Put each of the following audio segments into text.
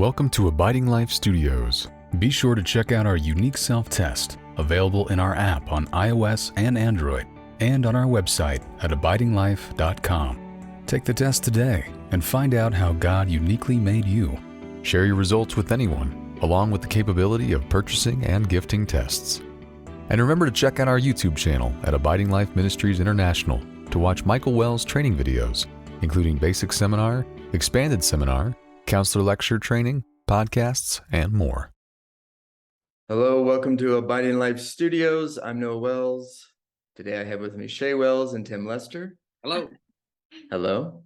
Welcome to Abiding Life Studios. Be sure to check out our unique self-test, available in our app on iOS and Android, and on our website at abidinglife.com. Take the test today and find out how God uniquely made you. Share your results with anyone, along with the capability of purchasing and gifting tests. And remember to check out our YouTube channel at Abiding Life Ministries International to watch Michael Wells' training videos, including basic seminar, expanded seminar, counselor lecture training, podcasts, and more. Hello, welcome to Abiding Life Studios. I'm Noah Wells. Today I have with me Shay Wells and Tim Lester. Hello. Hello.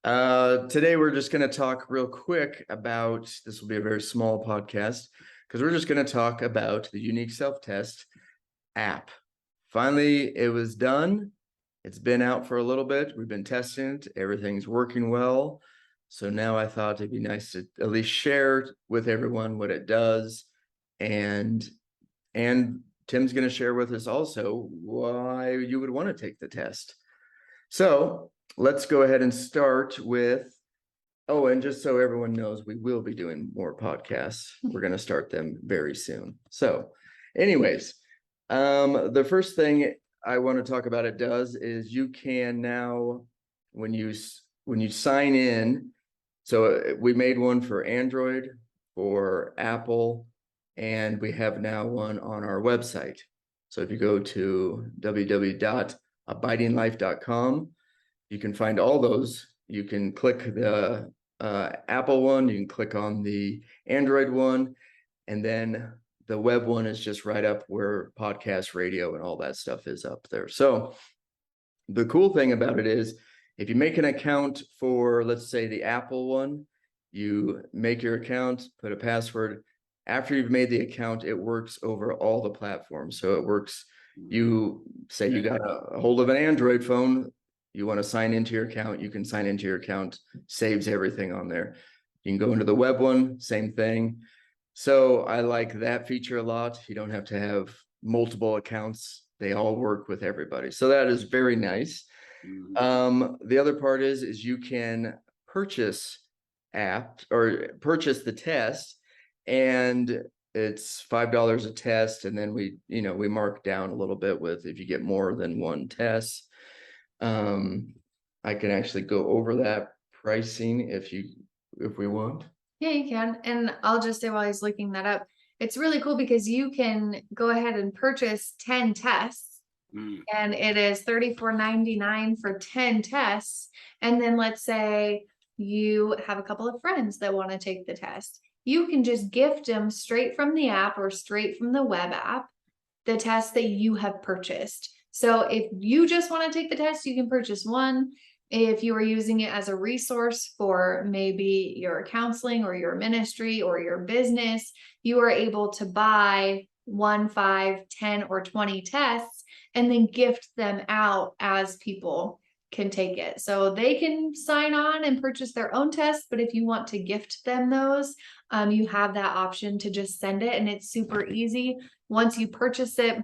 Today we're just going to talk real quick about, this will be a very small podcast, because we're just going to talk about the Unique Self-Test app. Finally, it was done. It's been out for a little bit. We've been testing it. Everything's working well. So now I thought it'd be nice to at least share with everyone what it does. And Tim's going to share with us also why you would want to take the test. So let's go ahead and start with, and just so everyone knows, we will be doing more podcasts. We're going to start them very soon. So anyways, the first thing I want to talk about it does is you can now, when you sign in, so we made one for Android, for Apple, and we have now one on our website. So if you go to www.abidinglife.com, you can find all those. You can click the Apple one, you can click on the Android one, and then the web one is just right up where podcast, radio, and all that stuff is up there. So the cool thing about it is, if you make an account for, let's say, the Apple one, you make your account, put a password. After you've made the account, it works over all the platforms. So it works, you say you got a hold of an Android phone, you want to sign into your account, you can sign into your account, saves everything on there. You can go into the web one, same thing. So I like that feature a lot. You don't have to have multiple accounts. They all work with everybody. So that is very nice. The other part is you can purchase the test, and it's $5 a test. And then we mark down a little bit with, if you get more than one test. I can actually go over that pricing if we want. Yeah, you can. And I'll just say, while he's looking that up, it's really cool because you can go ahead and purchase 10 tests. And it is $34.99 for 10 tests. And then let's say you have a couple of friends that want to take the test. You can just gift them straight from the app or straight from the web app the test that you have purchased. So if you just want to take the test, you can purchase one. If you are using it as a resource for maybe your counseling or your ministry or your business, you are able to buy 1, 5, 10, or 20 tests and then gift them out as people can take it. So they can sign on and purchase their own tests, but if you want to gift them those, you have that option to just send it, and it's super easy. Once you purchase it,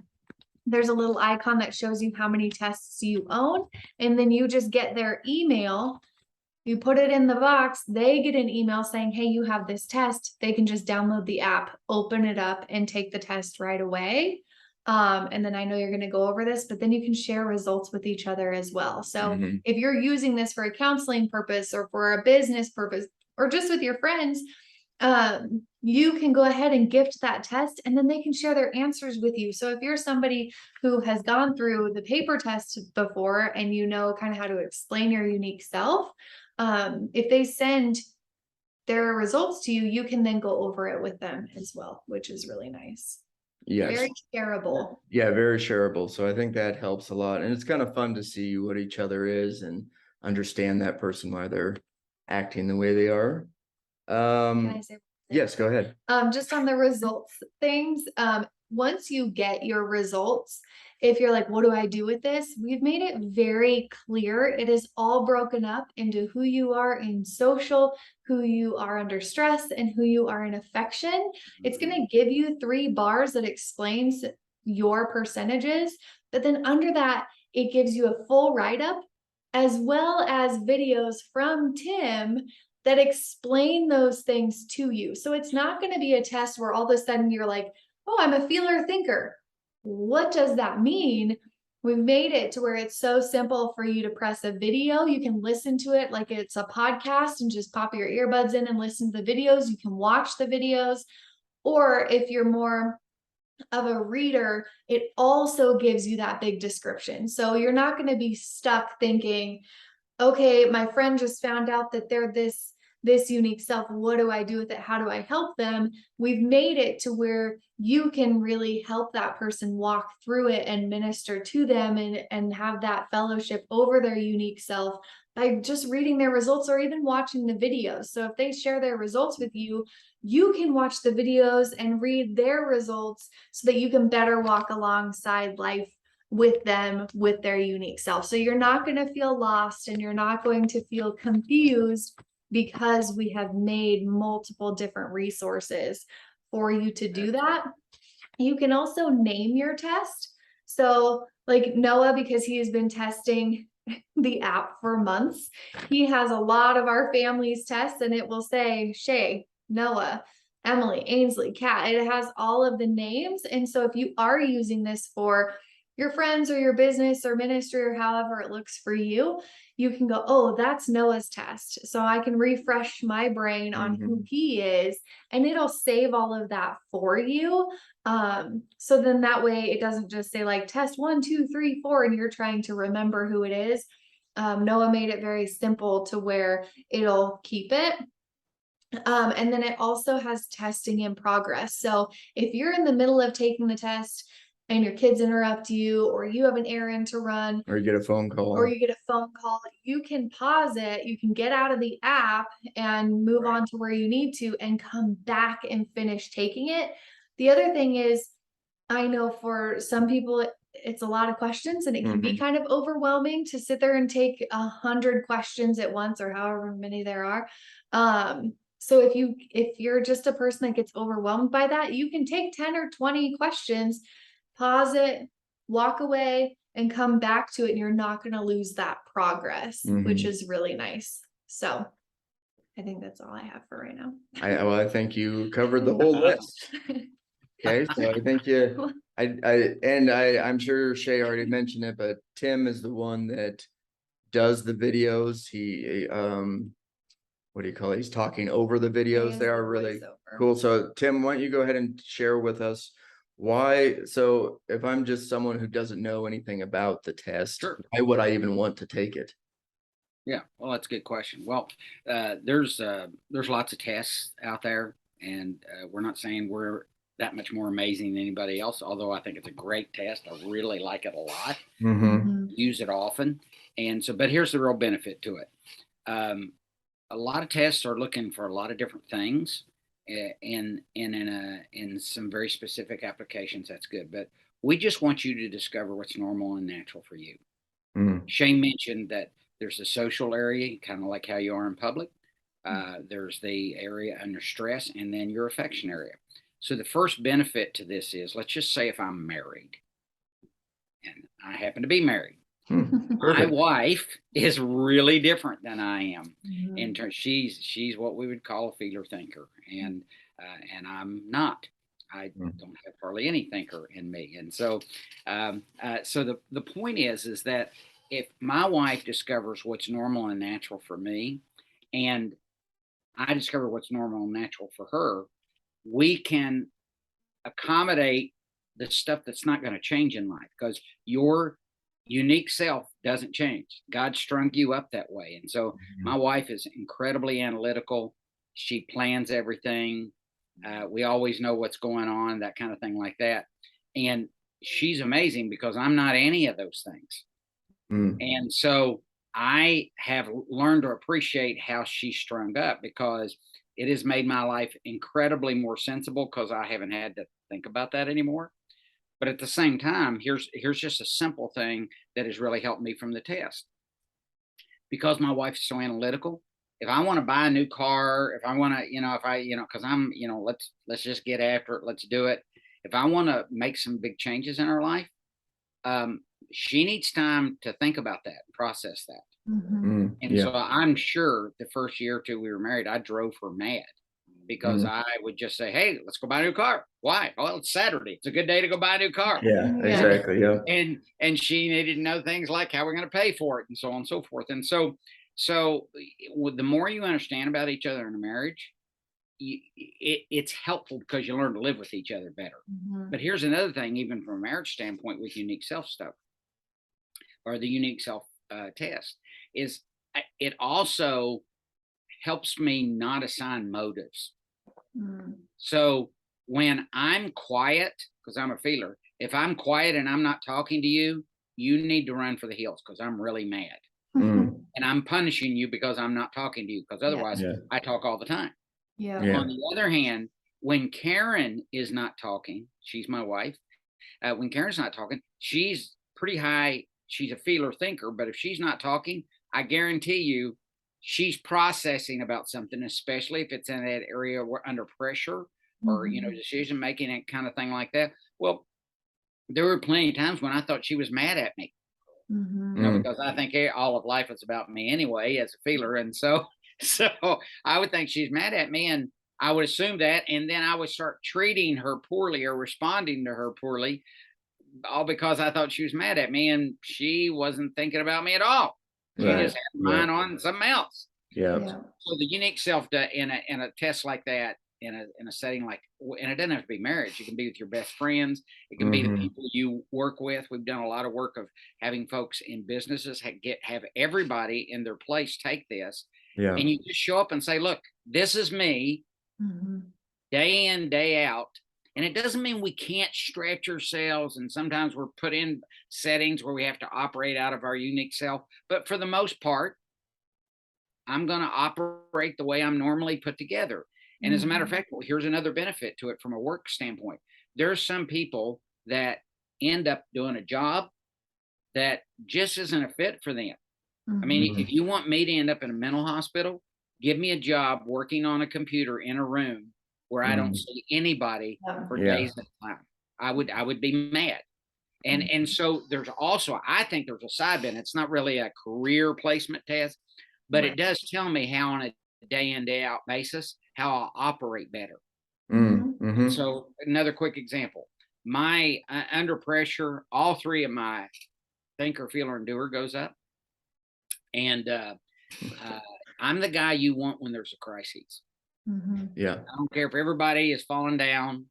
there's a little icon that shows you how many tests you own, and then you just get their email. You put it in the box, they get an email saying, hey, you have this test. They can just download the app, open it up, and take the test right away. And then I know you're going to go over this, but then you can share results with each other as well. So if you're using this for a counseling purpose or for a business purpose or just with your friends, you can go ahead and gift that test, and then they can share their answers with you. So if you're somebody who has gone through the paper test before and you know kind of how to explain your unique self, if they send their results to you, you can then go over it with them as well, which is really nice. Yes. Very shareable. Yeah, very shareable. So I think that helps a lot. And it's kind of fun to see what each other is and understand that person, why they're acting the way they are. Can I say Yes, go ahead. just on the results things, once you get your results, if you're like, what do I do with this? We've made it very clear. It is all broken up into who you are in social, who you are under stress, and who you are in affection. It's going to give you 3 bars that explains your percentages, but then under that, it gives you a full write-up as well as videos from Tim that explain those things to you. So it's not going to be a test where all of a sudden you're like, oh, I'm a feeler thinker. What does that mean? We've made it to where it's so simple for you to press a video. You can listen to it like it's a podcast and just pop your earbuds in and listen to the videos. You can watch the videos. Or if you're more of a reader, it also gives you that big description. So you're not going to be stuck thinking, okay, my friend just found out that they're this unique self. What do I do with it? How do I help them? We've made it to where you can really help that person walk through it and minister to them and have that fellowship over their unique self by just reading their results or even watching the videos. So if they share their results with you, you can watch the videos and read their results so that you can better walk alongside life with them, with their unique self. So you're not going to feel lost and you're not going to feel confused because we have made multiple different resources for you to do that. You can also name your test. So like Noah, because he has been testing the app for months, he has a lot of our family's tests and it will say Shay, Noah, Emily, Ainsley, Kat. It has all of the names. And so if you are using this for your friends or your business or ministry or however it looks for you, you can go, oh, that's Noah's test. So I can refresh my brain on who he is, and it'll save all of that for you. So then that way it doesn't just say like test 1, 2, 3, 4, and you're trying to remember who it is. Noah made it very simple to where it'll keep it. And then it also has testing in progress. So if you're in the middle of taking the test and your kids interrupt you, or you have an errand to run, Or you get a phone call. You can pause it, you can get out of the app and move on to where you need to and come back and finish taking it. The other thing is, I know for some people, it's a lot of questions and it can be kind of overwhelming to sit there and take 100 questions at once or however many there are. So if you're just a person that gets overwhelmed by that, you can take 10 or 20 questions, pause it, walk away, and come back to it, and you're not going to lose that progress, which is really nice. So I think that's all I have for right now. I think you covered the whole list. Okay, so I think I'm sure Shay already mentioned it, but Tim is the one that does the videos. He what do you call it? He's talking over the videos. They are really cool. So Tim, why don't you go ahead and share with us why? So if I'm just someone who doesn't know anything about the test, why would I even want to take it? Yeah, well, that's a good question. Well, there's lots of tests out there, and we're not saying we're that much more amazing than anybody else, although I think it's a great test. I really like it a lot. Use it often. And so, but here's the real benefit to it. A lot of tests are looking for a lot of different things, in some very specific applications. That's good, but we just want you to discover what's normal and natural for you. Shane mentioned that there's a social area, kind of like how you are in public. There's the area under stress, and then your affection area. So the first benefit to this is, let's just say if I'm married, and I happen to be married. My wife is really different than I am. In terms, she's what we would call a feeler thinker, and I'm not. I don't have hardly any thinker in me, and so so the point is that if my wife discovers what's normal and natural for me, and I discover what's normal and natural for her, we can accommodate the stuff that's not going to change in life, because your unique self doesn't change. God strung you up that way. And so my wife is incredibly analytical. She plans everything. We always know what's going on, that kind of thing like that. And she's amazing because I'm not any of those things. And so I have learned to appreciate how she's strung up, because it has made my life incredibly more sensible, because I haven't had to think about that anymore. But at the same time, here's just a simple thing that has really helped me from the test. Because my wife is so analytical, if I want to buy a new car, if I want to, because I'm, let's just get after it, let's do it. If I want to make some big changes in our life, she needs time to think about that, process that. Mhm. And so I'm sure the first year or two we were married, I drove her mad because I would just say, "Hey, let's go buy a new car." Why? Well, it's Saturday. It's a good day to go buy a new car. Yeah, Yeah. exactly. Yeah. And she needed to know things like how we're going to pay for it and so on and so forth. And so the more you understand about each other in a marriage, it's helpful because you learn to live with each other better. Mhm. But here's another thing, even from a marriage standpoint, with unique self stuff or the unique self test, is it also helps me not assign motives. Mm. So when I'm quiet, because I'm a feeler, if I'm quiet and I'm not talking to you, you need to run for the hills because I'm really mad. And I'm punishing you because I'm not talking to you, because otherwise Yeah. I talk all the time. Yeah. Yeah. On the other hand, when Karen is not talking, she's my wife. When Karen's not talking, she's pretty high. She's a feeler thinker, but if she's not talking, I guarantee you she's processing about something, especially if it's in that area where under pressure or, Mhm. decision making and kind of thing like that. Well, there were plenty of times when I thought she was mad at me, Mhm. because I think all of life is about me anyway as a feeler. And so, so I would think she's mad at me, and I would assume that. And then I would start treating her poorly or responding to her poorly, all because I thought she was mad at me and she wasn't thinking about me at all. She Right. just had mine on something else. Yeah. Yeah. So the unique self in a test like that, in a setting like, and it doesn't have to be marriage. It can be with your best friends. It can be the people you work with. We've done a lot of work of having folks in businesses have everybody in their place take this, Yeah. and you just show up and say, "Look, this is me, Mhm. day in, day out." And it doesn't mean we can't stretch ourselves. And sometimes we're put in settings where we have to operate out of our unique self. But for the most part, I'm going to operate the way I'm normally put together. And as a matter of Mhm. fact, well, here's another benefit to it from a work standpoint. There's some people that end up doing a job that just isn't a fit for them. I mean, Mhm. if you want me to end up in a mental hospital, give me a job working on a computer in a room where I don't see anybody Yeah. for Yeah. days at a time. I would be mad. And Mhm. and so there's also, I think there's a side benefit. It's not really a career placement test, but it Right. does tell me how on a day in, day out basis, how I'll operate better. Mhm. And so another quick example, my under pressure, all three of my thinker, feeler, and doer goes up. And I'm the guy you want when there's a crisis. Mhm. Yeah. I don't care if everybody is falling down,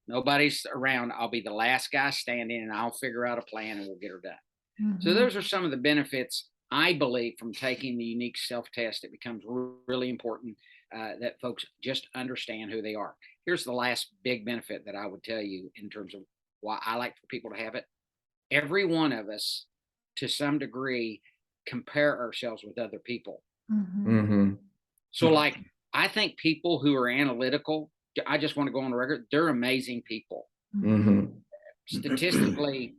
nobody's around. I'll be the last guy standing, and I'll figure out a plan, and we'll get her done. So Mhm. those are some of the benefits I believe from taking the unique self test. It becomes really important that folks just understand who they are. Here's the last big benefit that I would tell you in terms of why I like for people to have it. Every one of us, to some degree, compare ourselves with other people. Mhm. So, like, I think people who are analytical, I just want to go on the record, they're amazing people. Statistically,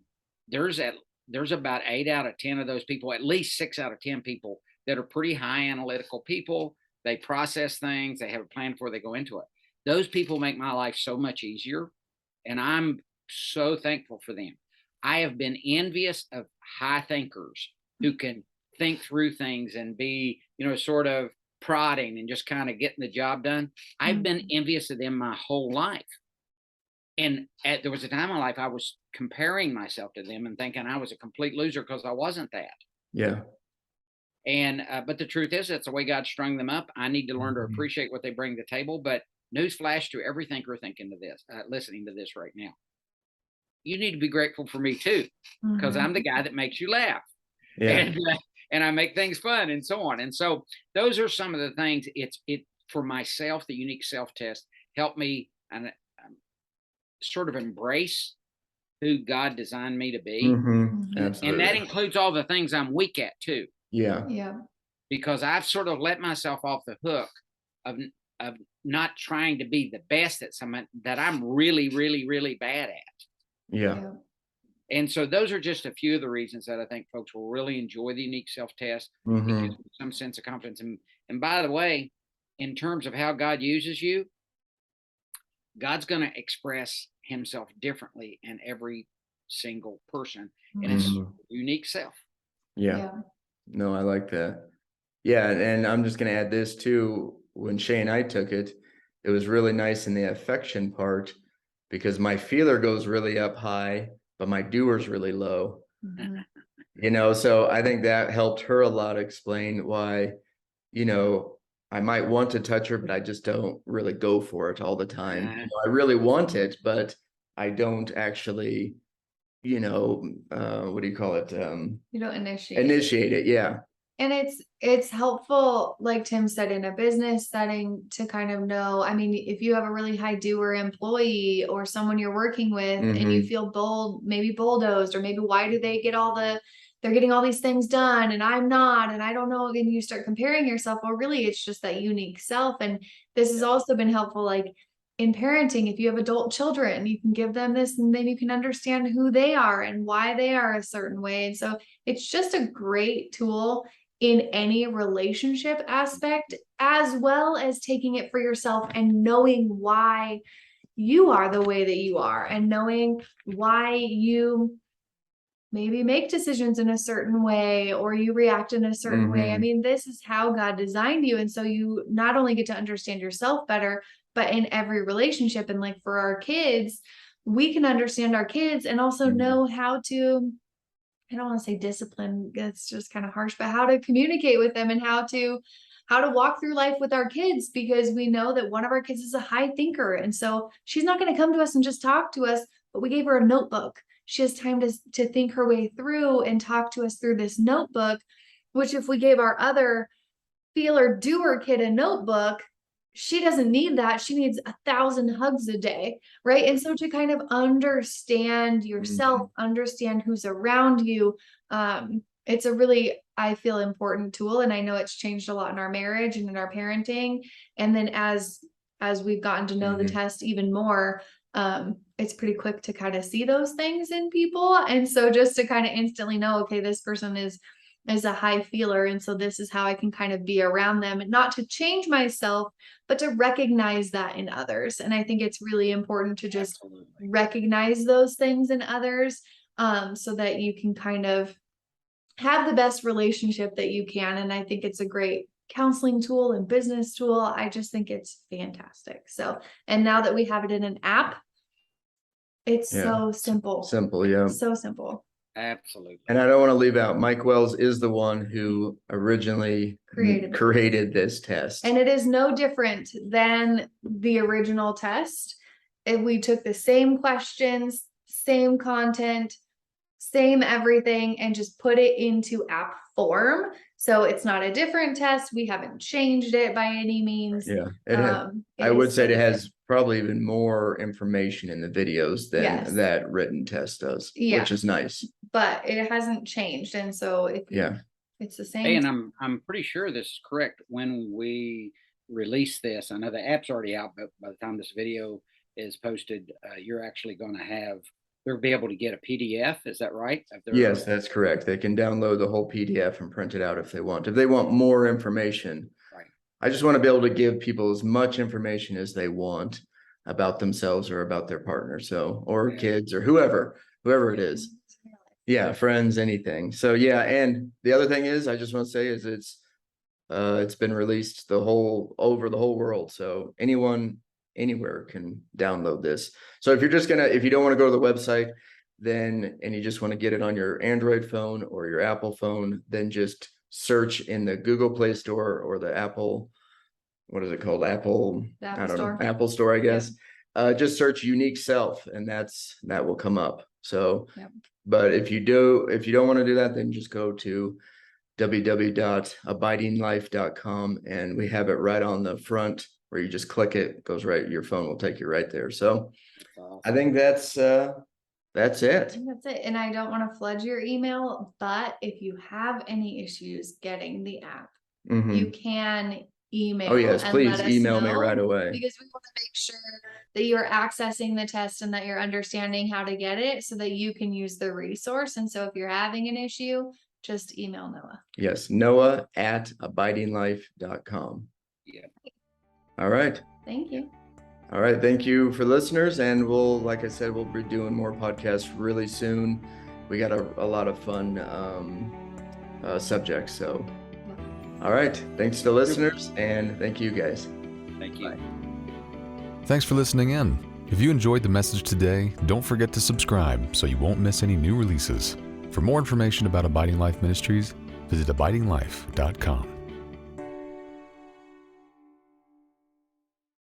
there's about 8 out of 10 of those people, at least 6 out of 10 people that are pretty high analytical people. They process things, they have a plan before they go into it. Those people make my life so much easier, and I'm so thankful for them. I have been envious of high thinkers who can think through things and be, sort of prodding and just kind of getting the job done. I've been envious of them my whole life. And there was a time in my life I was comparing myself to them and thinking I was a complete loser because I wasn't that. Yeah. And but the truth is, that's the way God strung them up. I need to learn to appreciate what they bring to the table. But newsflash to every thinker thinking to this, listening to this right now, you need to be grateful for me too, because I'm the guy that makes you laugh, Yeah. and I make things fun and so on. And so those are some of the things. It for myself, the unique self test helped me and sort of embrace who God designed me to be. And that Absolutely. includes all the things I'm weak at too, Yeah. Yeah. because I've sort of let myself off the hook of of not trying to be the best at something that I'm really, really, really bad at. Yeah. Yeah. And so those are just a few of the reasons that I think folks will really enjoy the unique self-test. It gives them some sense of confidence. And by the way, in terms of how God uses you, God's going to express himself differently in every single person, and it's Mhm. unique self. Yeah. No, I like that. Yeah, and I'm just gonna add this too. When Shay and I took it, it was really nice in the affection part because my feeler goes really up high, but my doer's really low. Mhm. So I think that helped her a lot explain why, I might want to touch her, but I just don't really go for it all the time. I really want it, but I don't actually, what do you call it? You don't initiate. Initiate it. Yeah. And it's helpful, like Tim said, in a business setting to kind of know. I mean, if you have a really high doer employee or someone you're working with and you feel maybe bulldozed, or maybe why do they get they're getting all these things done and I'm not, and I don't know, and you start comparing yourself. Well, really, it's just that unique self. And this has also been helpful, like in parenting, if you have adult children, you can give them this and then you can understand who they are and why they are a certain way. And so it's just a great tool in any relationship aspect, as well as taking it for yourself and knowing why you are the way that you are, and knowing why you maybe make decisions in a certain way or you react in a certain way. I mean, this is how God designed you. And so you not only get to understand yourself better, but in every relationship. And like for our kids, we can understand our kids and also know how to, I don't want to say discipline, it's just kind of harsh, but how to communicate with them and how to walk through life with our kids, because we know that one of our kids is a high thinker. And so she's not going to come to us and just talk to us, but we gave her a notebook. She has time to think her way through and talk to us through this notebook, which if we gave our other feeler doer kid a notebook, she doesn't need that. She needs 1,000 hugs a day, right? And so to kind of understand yourself, understand who's around you, it's a really, I feel, important tool. And I know it's changed a lot in our marriage and in our parenting. And then as we've gotten to know the test even more, it's pretty quick to kind of see those things in people. And so just to kind of instantly know, okay, this person is a high feeler. And so this is how I can kind of be around them, and not to change myself, but to recognize that in others. And I think it's really important to just recognize those things in others, so that you can kind of have the best relationship that you can. And I think it's a great counseling tool and business tool. I just think it's fantastic. So, and now that we have it in an app, it's so simple. Simple. Yeah. So simple. Absolutely. And I don't want to leave out, Mike Wells is the one who originally created this test. And it is no different than the original test. And we took the same questions, same content, same everything, and just put it into app form. So it's not a different test. We haven't changed it by any means. Yeah. I would say it has probably even more information in the videos than that written test does, which is nice. But it hasn't changed. And so it's the same. Hey, and I'm pretty sure this is correct. When we release this, I know the app's already out, but by the time this video is posted, you're actually going to they'll be able to get a PDF. Is that right? Yes, that's correct. They can download the whole PDF and print it out if they want. If they want more information, right. I just want to be able to give people as much information as they want about themselves or about their partner. So, or kids or whoever it is. Yeah, friends, anything. So yeah, and the other thing is, I just want to say is it's been released over the whole world. So anyone anywhere can download this. So if you don't want to go to the website, and you just want to get it on your Android phone or your Apple phone, then just search in the Google Play Store or the Apple, what is it called? Apple Store, I guess. Just search Unique Self, and that will come up. So, but if you don't want to do that, then just go to www.abidinglife.com, and we have it right on the front where you just click it, goes right, your phone will take you right there. So I think that's it. That's it. And I don't want to flood your email, but if you have any issues getting the app, you can email. Oh yes, please email me right away, because we want to make sure that you're accessing the test and that you're understanding how to get it so that you can use the resource. And so if you're having an issue, just email Noah. Yes, Noah@abidinglife.com. Yeah. All right. Thank you. All right. Thank you for listeners. And like I said, we'll be doing more podcasts really soon. We got a lot of fun subjects. So, all right. Thanks to listeners, and thank you guys. Thank you. Bye. Thanks for listening in. If you enjoyed the message today, don't forget to subscribe so you won't miss any new releases. For more information about Abiding Life Ministries, visit abidinglife.com.